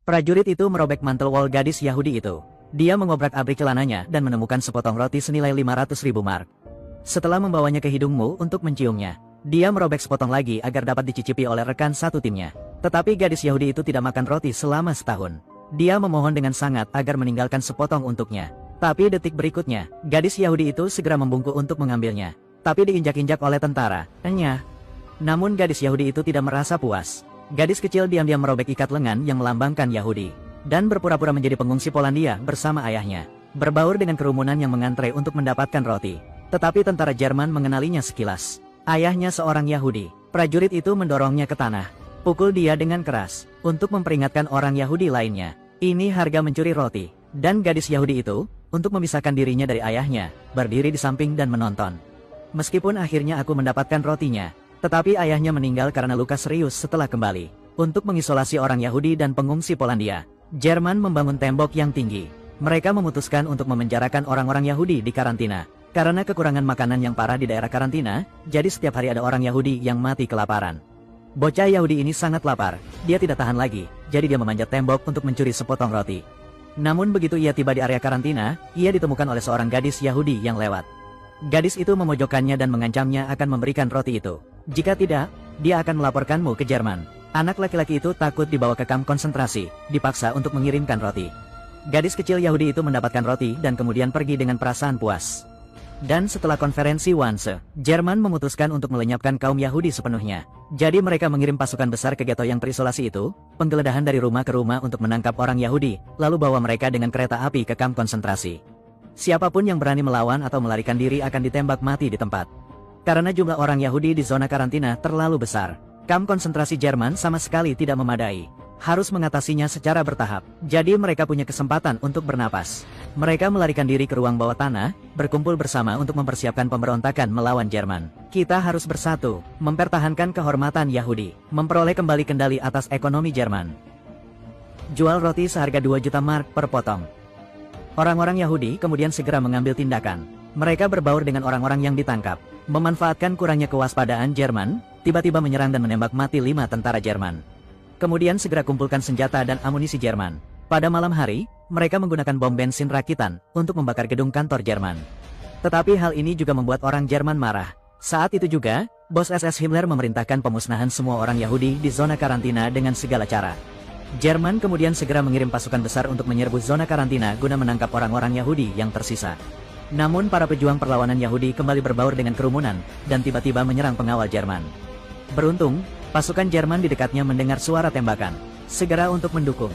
Prajurit itu merobek mantel wol gadis Yahudi itu. Dia mengobrak-abrik celananya dan menemukan sepotong roti senilai 500.000 mark. Setelah membawanya ke hidungmu untuk menciumnya, dia merobek sepotong lagi agar dapat dicicipi oleh rekan satu timnya. Tetapi gadis Yahudi itu tidak makan roti selama setahun. Dia memohon dengan sangat agar meninggalkan sepotong untuknya. Tapi detik berikutnya, gadis Yahudi itu segera membungkuk untuk mengambilnya. Tapi diinjak-injak oleh tentara. Namun gadis Yahudi itu tidak merasa puas. Gadis kecil diam-diam merobek ikat lengan yang melambangkan Yahudi. Dan berpura-pura menjadi pengungsi Polandia bersama ayahnya. Berbaur dengan kerumunan yang mengantre untuk mendapatkan roti. Tetapi tentara Jerman mengenalinya sekilas. Ayahnya seorang Yahudi. Prajurit itu mendorongnya ke tanah. Pukul dia dengan keras, untuk memperingatkan orang Yahudi lainnya. Ini harga mencuri roti. Dan gadis Yahudi itu, untuk memisahkan dirinya dari ayahnya, berdiri di samping dan menonton. Meskipun akhirnya aku mendapatkan rotinya, tetapi ayahnya meninggal karena luka serius setelah kembali. Untuk mengisolasi orang Yahudi dan pengungsi Polandia, Jerman membangun tembok yang tinggi. Mereka memutuskan untuk memenjarakan orang-orang Yahudi di karantina. Karena kekurangan makanan yang parah di daerah karantina, jadi setiap hari ada orang Yahudi yang mati kelaparan. Bocah Yahudi ini sangat lapar, dia tidak tahan lagi, jadi dia memanjat tembok untuk mencuri sepotong roti. Namun begitu ia tiba di area karantina, ia ditemukan oleh seorang gadis Yahudi yang lewat. Gadis itu memojokkannya dan mengancamnya akan memberikan roti itu. Jika tidak, dia akan melaporkanmu ke Jerman. Anak laki-laki itu takut dibawa ke kamp konsentrasi, dipaksa untuk mengirimkan roti. Gadis kecil Yahudi itu mendapatkan roti dan kemudian pergi dengan perasaan puas. Dan setelah konferensi Wannsee, Jerman memutuskan untuk melenyapkan kaum Yahudi sepenuhnya. Jadi mereka mengirim pasukan besar ke ghetto yang terisolasi itu, penggeledahan dari rumah ke rumah untuk menangkap orang Yahudi, lalu bawa mereka dengan kereta api ke kamp konsentrasi. Siapapun yang berani melawan atau melarikan diri akan ditembak mati di tempat. Karena jumlah orang Yahudi di zona karantina terlalu besar, kamp konsentrasi Jerman sama sekali tidak memadai. Harus mengatasinya secara bertahap, jadi mereka punya kesempatan untuk bernapas. Mereka melarikan diri ke ruang bawah tanah, berkumpul bersama untuk mempersiapkan pemberontakan melawan Jerman. Kita harus bersatu, mempertahankan kehormatan Yahudi, memperoleh kembali kendali atas ekonomi Jerman. Jual roti seharga 2 juta mark per potong. Orang-orang Yahudi kemudian segera mengambil tindakan. Mereka berbaur dengan orang-orang yang ditangkap, memanfaatkan kurangnya kewaspadaan Jerman, tiba-tiba menyerang dan menembak mati 5 tentara Jerman. Kemudian segera kumpulkan senjata dan amunisi Jerman. Pada malam hari, mereka menggunakan bom bensin rakitan untuk membakar gedung kantor Jerman. Tetapi hal ini juga membuat orang Jerman marah. Saat itu juga, bos SS Himmler memerintahkan pemusnahan semua orang Yahudi di zona karantina dengan segala cara. Jerman kemudian segera mengirim pasukan besar untuk menyerbu zona karantina guna menangkap orang-orang Yahudi yang tersisa. Namun para pejuang perlawanan Yahudi kembali berbaur dengan kerumunan, dan tiba-tiba menyerang pengawal Jerman. Beruntung, pasukan Jerman di dekatnya mendengar suara tembakan, segera untuk mendukung.